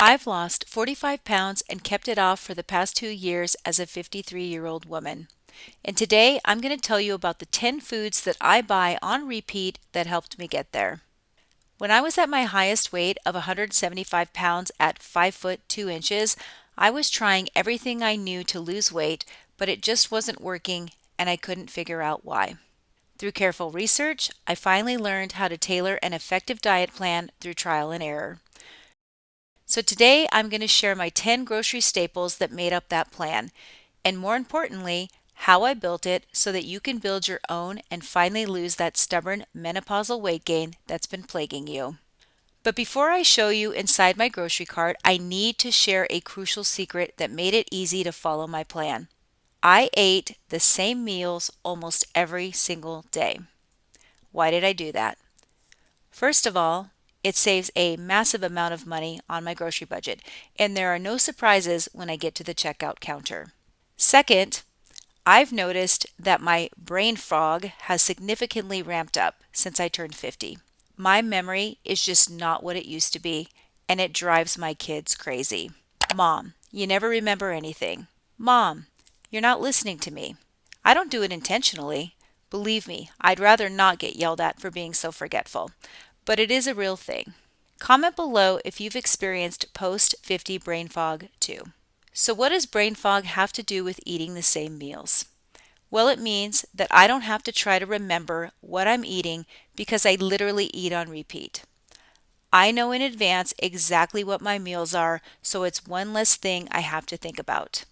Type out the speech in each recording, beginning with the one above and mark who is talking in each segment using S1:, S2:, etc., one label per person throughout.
S1: I've lost 45 pounds and kept it off for the past 2 years as a 53-year-old woman. And today I'm going to tell you about the 10 foods that I buy on repeat that helped me get there. When I was at my highest weight of 175 pounds at 5 foot 2 inches, I was trying everything I knew to lose weight, but it just wasn't working and I couldn't figure out why. Through careful research, I finally learned how to tailor an effective diet plan through trial and error. So today I'm going to share my 10 grocery staples that made up that plan, and more importantly, how I built it so that you can build your own and finally lose that stubborn menopausal weight gain that's been plaguing you. But before I show you inside my grocery cart, I need to share a crucial secret that made it easy to follow my plan. I ate the same meals almost every single day. Why did I do that? First of all, it saves a massive amount of money on my grocery budget, and there are no surprises when I get to the checkout counter. Second, I've noticed that my brain fog has significantly ramped up since I turned 50. My memory is just not what it used to be, and it drives my kids crazy. Mom, you never remember anything. Mom, you're not listening to me. I don't do it intentionally. Believe me, I'd rather not get yelled at for being so forgetful, but it is a real thing. Comment below if you've experienced post 50 brain fog too. So, what does brain fog have to do with eating the same meals? Well, it means that I don't have to try to remember what I'm eating because I literally eat on repeat. I know in advance exactly what my meals are, so it's one less thing I have to think about.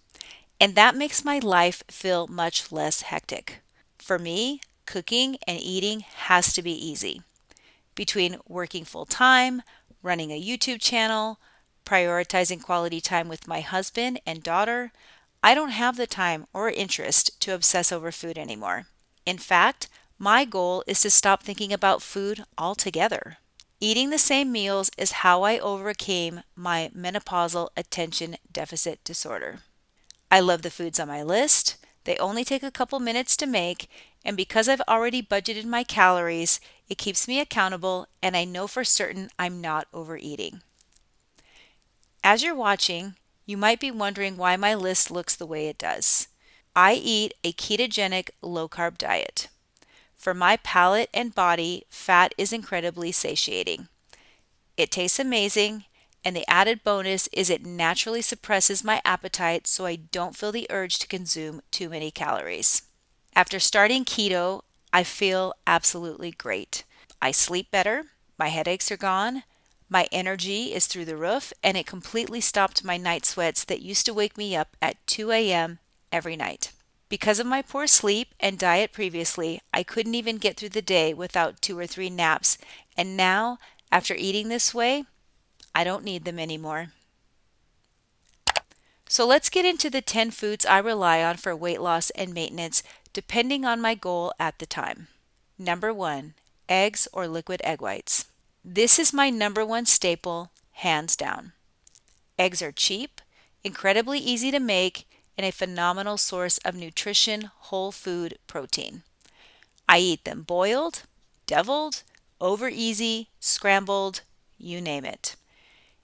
S1: And that makes my life feel much less hectic. For me, cooking and eating has to be easy. Between working full time, running a YouTube channel, prioritizing quality time with my husband and daughter, I don't have the time or interest to obsess over food anymore. In fact, my goal is to stop thinking about food altogether. Eating the same meals is how I overcame my menopausal attention deficit disorder. I love the foods on my list. They only take a couple minutes to make, and because I've already budgeted my calories, it keeps me accountable and I know for certain I'm not overeating. As you're watching, you might be wondering why my list looks the way it does. I eat a ketogenic low-carb diet. For my palate and body, fat is incredibly satiating. It tastes amazing, and the added bonus is it naturally suppresses my appetite so I don't feel the urge to consume too many calories. After starting keto, I feel absolutely great. I sleep better, my headaches are gone, my energy is through the roof, and it completely stopped my night sweats that used to wake me up at 2 a.m. every night. Because of my poor sleep and diet previously, I couldn't even get through the day without 2 or 3 naps, and now, after eating this way, I don't need them anymore. So let's get into the 10 foods I rely on for weight loss and maintenance depending on my goal at the time. Number 1, eggs or liquid egg whites. This is my number one staple, hands down. Eggs are cheap, incredibly easy to make, and a phenomenal source of nutrition, whole food protein. I eat them boiled, deviled, over easy, scrambled, you name it.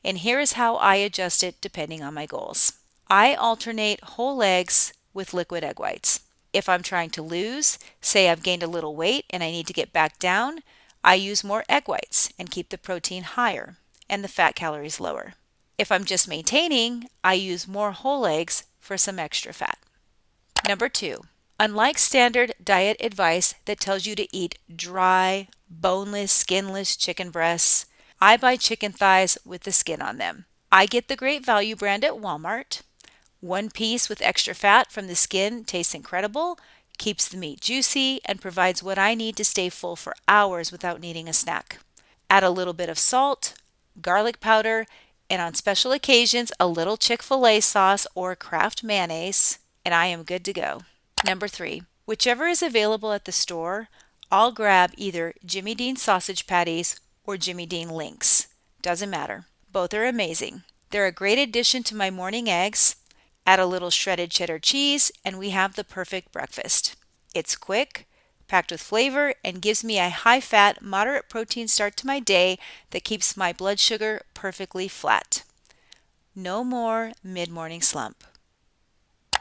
S1: And here is how I adjust it depending on my goals. I alternate whole eggs with liquid egg whites. If I'm trying to lose, say I've gained a little weight and I need to get back down, I use more egg whites and keep the protein higher and the fat calories lower. If I'm just maintaining, I use more whole eggs for some extra fat. Number 2, unlike standard diet advice that tells you to eat dry, boneless, skinless chicken breasts, I buy chicken thighs with the skin on them. I get the Great Value brand at Walmart. One piece with extra fat from the skin tastes incredible, keeps the meat juicy, and provides what I need to stay full for hours without needing a snack. Add a little bit of salt, garlic powder, and on special occasions, a little Chick-fil-A sauce or Kraft mayonnaise, and I am good to go. Number 3, whichever is available at the store, I'll grab either Jimmy Dean sausage patties or Jimmy Dean links. Doesn't matter. Both are amazing. They're a great addition to my morning eggs. Add a little shredded cheddar cheese, and we have the perfect breakfast. It's quick, packed with flavor, and gives me a high-fat, moderate protein start to my day that keeps my blood sugar perfectly flat. No more mid-morning slump.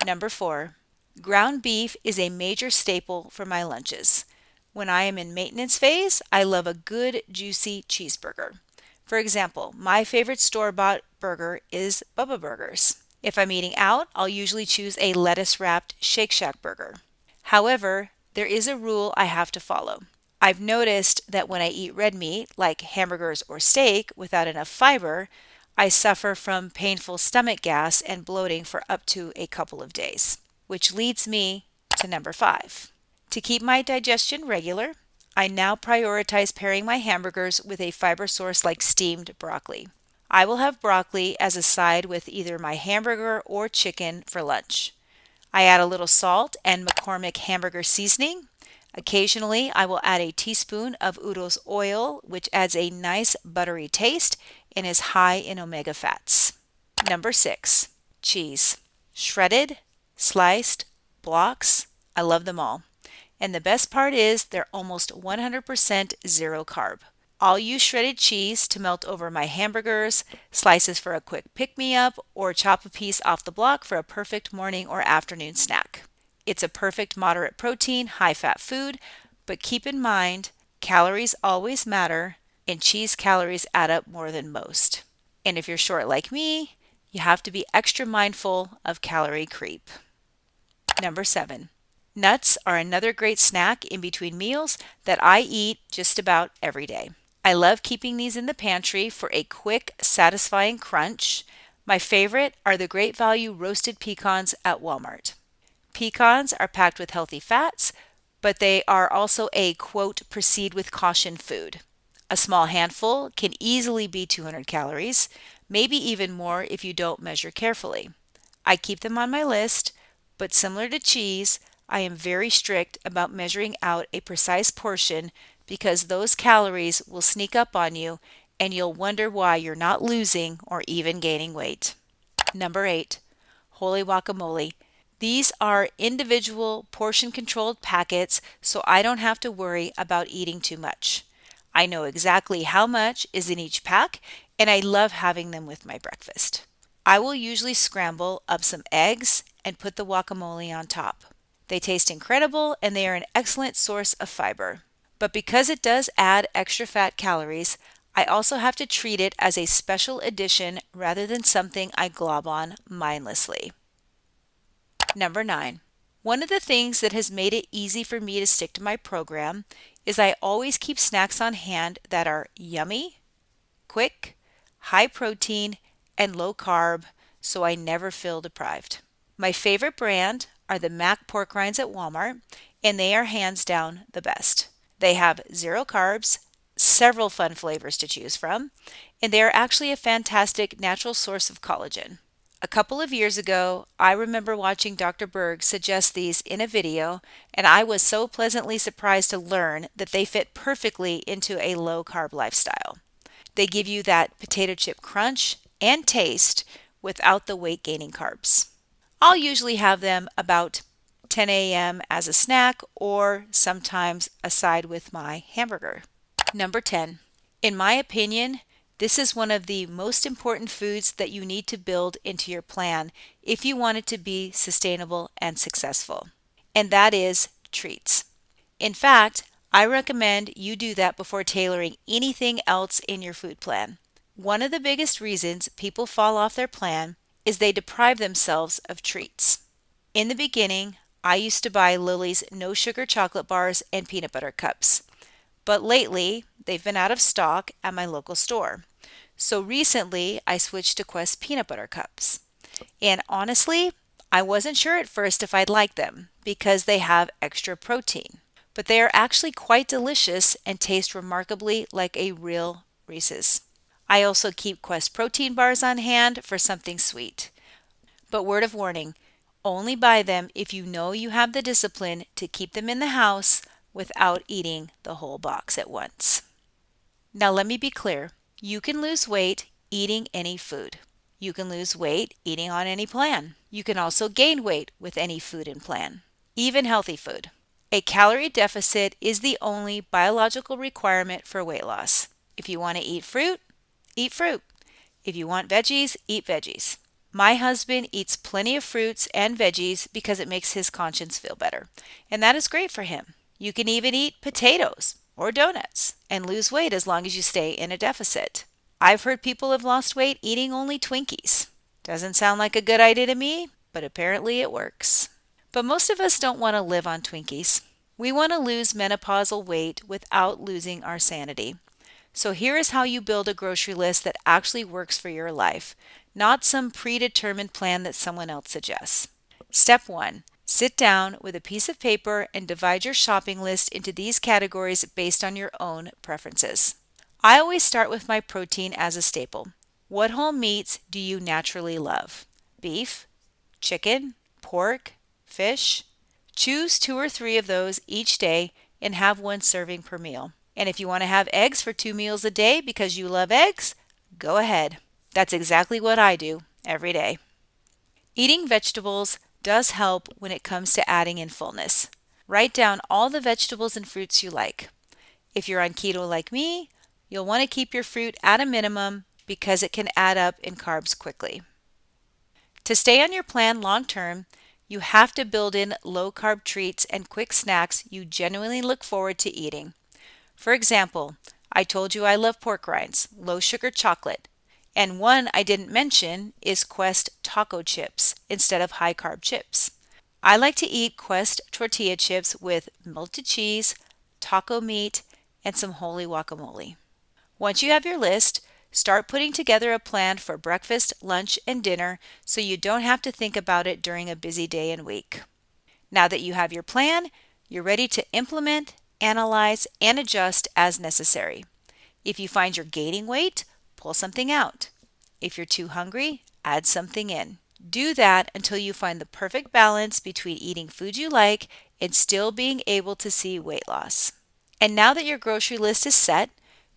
S1: Number 4, ground beef is a major staple for my lunches. When I am in maintenance phase, I love a good juicy cheeseburger. For example, my favorite store-bought burger is Bubba Burgers. If I'm eating out, I'll usually choose a lettuce-wrapped Shake Shack burger. However, there is a rule I have to follow. I've noticed that when I eat red meat, like hamburgers or steak, without enough fiber, I suffer from painful stomach gas and bloating for up to a couple of days. Which leads me to number 5. To keep my digestion regular, I now prioritize pairing my hamburgers with a fiber source like steamed broccoli. I will have broccoli as a side with either my hamburger or chicken for lunch. I add a little salt and McCormick hamburger seasoning. Occasionally, I will add a teaspoon of Udo's oil, which adds a nice buttery taste and is high in omega fats. Number 6, cheese. Shredded, sliced, blocks, I love them all. And the best part is they're almost 100% zero carb. I'll use shredded cheese to melt over my hamburgers, slices for a quick pick-me-up, or chop a piece off the block for a perfect morning or afternoon snack. It's a perfect moderate protein, high-fat food, but keep in mind, calories always matter, and cheese calories add up more than most. And if you're short like me, you have to be extra mindful of calorie creep. Number 7. Nuts are another great snack in between meals that I eat just about every day. I love keeping these in the pantry for a quick, satisfying crunch. My favorite are the Great Value roasted pecans at Walmart. Pecans are packed with healthy fats, but they are also a quote, proceed with caution food. A small handful can easily be 200 calories, maybe even more if you don't measure carefully. I keep them on my list, but similar to cheese, I am very strict about measuring out a precise portion because those calories will sneak up on you and you'll wonder why you're not losing or even gaining weight. Number 8, holy guacamole. These are individual portion controlled packets, so I don't have to worry about eating too much. I know exactly how much is in each pack, and I love having them with my breakfast. I will usually scramble up some eggs and put the guacamole on top. They taste incredible and they are an excellent source of fiber. But because it does add extra fat calories, I also have to treat it as a special edition rather than something I glob on mindlessly. Number 9. One of the things that has made it easy for me to stick to my program is I always keep snacks on hand that are yummy, quick, high protein, and low carb, so I never feel deprived. My favorite brand are the Mac pork rinds at Walmart, and they are hands down the best. They have zero carbs, several fun flavors to choose from, and they are actually a fantastic natural source of collagen. A couple of years ago, I remember watching Dr. Berg suggest these in a video, and I was so pleasantly surprised to learn that they fit perfectly into a low-carb lifestyle. They give you that potato chip crunch and taste without the weight-gaining carbs. I'll usually have them about 10 a.m. as a snack or sometimes a side with my hamburger. Number 10. In my opinion, this is one of the most important foods that you need to build into your plan if you want it to be sustainable and successful, and that is treats. In fact, I recommend you do that before tailoring anything else in your food plan. One of the biggest reasons people fall off their plan is they deprive themselves of treats. In the beginning, I used to buy Lily's no sugar chocolate bars and peanut butter cups, but lately they've been out of stock at my local store. So recently I switched to Quest peanut butter cups. And honestly, I wasn't sure at first if I'd like them because they have extra protein. But they are actually quite delicious and taste remarkably like a real Reese's. I also keep Quest protein bars on hand for something sweet. But word of warning, only buy them if you know you have the discipline to keep them in the house without eating the whole box at once. Now let me be clear, you can lose weight eating any food. You can lose weight eating on any plan. You can also gain weight with any food and plan, even healthy food. A calorie deficit is the only biological requirement for weight loss. If you want to eat fruit, eat fruit. If you want veggies, eat veggies. My husband eats plenty of fruits and veggies because it makes his conscience feel better, and that is great for him. You can even eat potatoes or donuts and lose weight as long as you stay in a deficit. I've heard people have lost weight eating only Twinkies. Doesn't sound like a good idea to me, but apparently it works. But most of us don't want to live on Twinkies. We want to lose menopausal weight without losing our sanity. So here is how you build a grocery list that actually works for your life, not some predetermined plan that someone else suggests. Step 1. Sit down with a piece of paper and divide your shopping list into these categories based on your own preferences. I always start with my protein as a staple. What whole meats do you naturally love? Beef, chicken, pork, fish? Choose 2 or 3 of those each day and have one serving per meal. And if you want to have eggs for 2 meals a day because you love eggs, go ahead. That's exactly what I do every day. Eating vegetables does help when it comes to adding in fullness. Write down all the vegetables and fruits you like. If you're on keto like me, you'll want to keep your fruit at a minimum because it can add up in carbs quickly. To stay on your plan long term, you have to build in low carb treats and quick snacks you genuinely look forward to eating. For example, I told you I love pork rinds, low sugar chocolate, and one I didn't mention is Quest taco chips instead of high carb chips. I like to eat Quest tortilla chips with melted cheese, taco meat, and some holy guacamole. Once you have your list, start putting together a plan for breakfast, lunch, and dinner so you don't have to think about it during a busy day and week. Now that you have your plan, you're ready to implement, analyze, and adjust as necessary. If you find you're gaining weight, pull something out. If you're too hungry, add something in. Do that until you find the perfect balance between eating food you like and still being able to see weight loss. And now that your grocery list is set,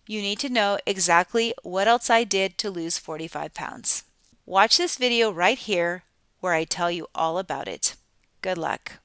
S1: you need to know exactly what else I did to lose 45 pounds. Watch this video right here where I tell you all about it. Good luck.